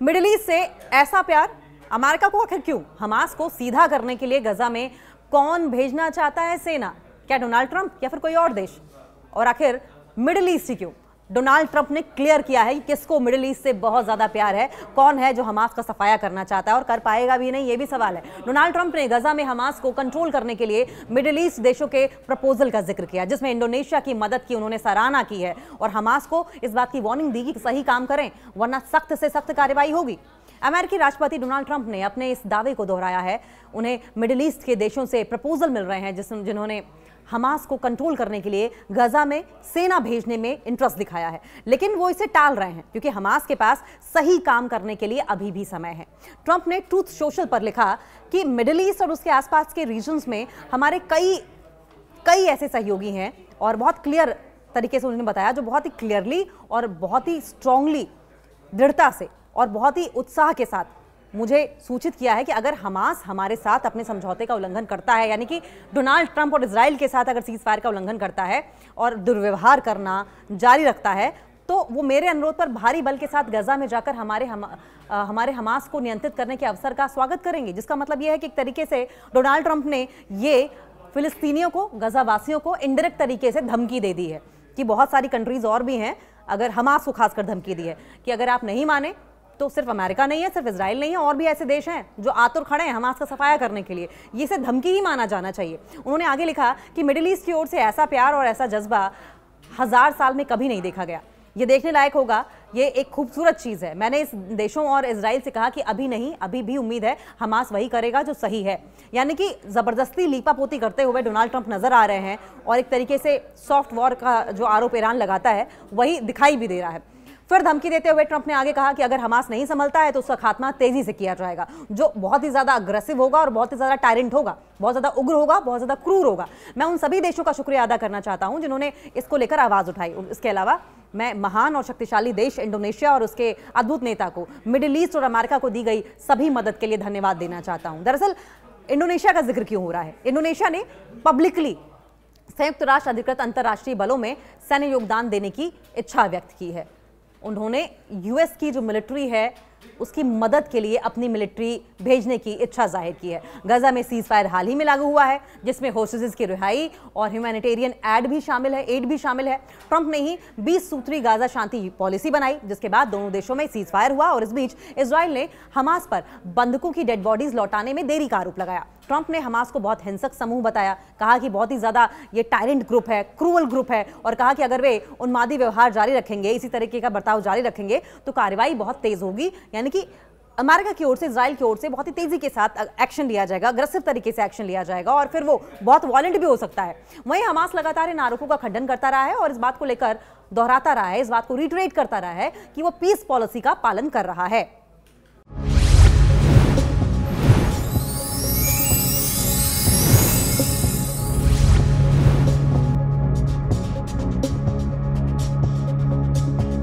Middle east से ऐसा प्यार अमेरिका को आखिर क्यों? हमास को सीधा करने के लिए गजा में कौन भेजना चाहता है सेना? क्या डोनाल्ड ट्रंप या फिर कोई और देश? और आखिर मिडिल ईस्ट ही क्यों? डोनाल्ड ट्रंप ने क्लियर किया है कि किसको मिडिल ईस्ट से बहुत ज्यादा प्यार है, कौन है जो हमास का सफाया करना चाहता है और कर पाएगा भी नहीं, ये भी सवाल है। डोनाल्ड ट्रंप ने गजा में हमास को कंट्रोल करने के लिए मिडिल ईस्ट देशों के प्रपोजल का जिक्र किया, जिसमें इंडोनेशिया की मदद की उन्होंने सराहना की है और हमास को इस बात की वार्निंग दी कि सही काम करें वरना सख्त से सख्त कार्रवाई होगी। अमेरिकी राष्ट्रपति डोनाल्ड ट्रंप ने अपने इस दावे को दोहराया है। उन्हें मिडिल ईस्ट के देशों से प्रपोजल मिल रहे हैं जिन्होंने हमास को कंट्रोल करने के लिए गजा में सेना भेजने में इंटरेस्ट दिखाया है, लेकिन वो इसे टाल रहे हैं क्योंकि हमास के पास सही काम करने के लिए अभी भी समय है। ट्रंप ने ट्रूथ सोशल पर लिखा कि मिडिल ईस्ट और उसके आसपास के रीजन्स में हमारे कई ऐसे सहयोगी हैं और बहुत क्लियर तरीके से उन्होंने बताया, जो बहुत ही क्लियरली और बहुत ही स्ट्रांगली, दृढ़ता से और बहुत ही उत्साह के साथ मुझे सूचित किया है कि अगर हमास हमारे साथ अपने समझौते का उल्लंघन करता है, यानी कि डोनाल्ड ट्रंप और इजराइल के साथ अगर सीज फायर का उल्लंघन करता है और दुर्व्यवहार करना जारी रखता है, तो वो मेरे अनुरोध पर भारी बल के साथ गजा में जाकर हमारे हमास को नियंत्रित करने के अवसर का स्वागत करेंगे। जिसका मतलब यह है कि एक तरीके से डोनाल्ड ट्रंप ने ये फिलिस्तीनियों को, गजा वासियों को इनडायरेक्ट तरीके से धमकी दे दी है कि बहुत सारी कंट्रीज और भी हैं, अगर हमास को खासकर धमकी दी है कि अगर आप नहीं माने तो सिर्फ अमेरिका नहीं है, सिर्फ इजराइल नहीं है, और भी ऐसे देश हैं जो आतुर खड़े हैं हमास का सफाया करने के लिए। ये इसे धमकी ही माना जाना चाहिए। उन्होंने आगे लिखा कि मिडिल ईस्ट की ओर से ऐसा प्यार और ऐसा जज्बा 1000 साल में कभी नहीं देखा गया। ये देखने लायक होगा, ये एक खूबसूरत चीज़ है। मैंने इस देशों और इजराइल से कहा कि अभी नहीं, अभी भी उम्मीद है हमास वही करेगा जो सही है। यानी कि ज़बरदस्ती लीपापोती करते हुए डोनाल्ड ट्रंप नजर आ रहे हैं और एक तरीके से सॉफ्ट वॉर का जो आरोप ईरान लगाता है वही दिखाई भी दे रहा है। फिर धमकी देते हुए ट्रंप ने आगे कहा कि अगर हमास नहीं संभलता है तो उसका खात्मा तेजी से किया जाएगा, जो बहुत ही ज्यादा अग्रेसिव होगा और बहुत ही ज्यादा टायरेंट होगा, बहुत ज्यादा उग्र होगा, बहुत ज्यादा क्रूर होगा। मैं उन सभी देशों का शुक्रिया अदा करना चाहता हूं जिन्होंने इसको लेकर आवाज उठाई। इसके अलावा मैं महान और शक्तिशाली देश इंडोनेशिया और उसके अद्भुत नेता को, मिडिल ईस्ट और अमेरिका को दी गई सभी मदद के लिए धन्यवाद देना चाहता हूं। दरअसल इंडोनेशिया का जिक्र क्यों हो रहा है? इंडोनेशिया ने पब्लिकली संयुक्त राष्ट्र अधिकृत अंतर्राष्ट्रीय बलों में सैन्य योगदान देने की इच्छा व्यक्त की है। उन्होंने यूएस की जो मिलिट्री है उसकी मदद के लिए अपनी मिलिट्री भेजने की इच्छा जाहिर की है। गजा में सीज फायर हाल ही में लागू हुआ है, जिसमें होस्टेजेस की रिहाई और ह्यूमैनिटेरियन एड भी शामिल है। ट्रंप ने ही 20 सूत्री गाजा शांति पॉलिसी बनाई, जिसके बाद दोनों देशों में सीज फायर हुआ और इस बीच इजराइल ने हमास पर बंधकों की डेड बॉडीज लौटाने में देरी का आरोप लगाया। ट्रंप ने हमास को बहुत हिंसक समूह बताया, कहा कि बहुत ही ज्यादा ये टायरेंट ग्रुप है, क्रूअल ग्रुप है, और कहा कि अगर वे उन्मादी व्यवहार जारी रखेंगे, इसी तरीके का बर्ताव जारी रखेंगे तो कार्रवाई बहुत तेज होगी। यानी कि अमेरिका की ओर से, इजराइल की ओर से बहुत ही तेजी के साथ एक्शन लिया जाएगा, अग्रेसिव तरीके से एक्शन लिया जाएगा और फिर वो बहुत वायलेंट भी हो सकता है। वहीं हमास लगातार इन आरोपों का खंडन करता रहा है और इस बात को लेकर दोहराता रहा है, इस बात को रिटरेट करता रहा है कि वो पीस पॉलिसी का पालन कर रहा है।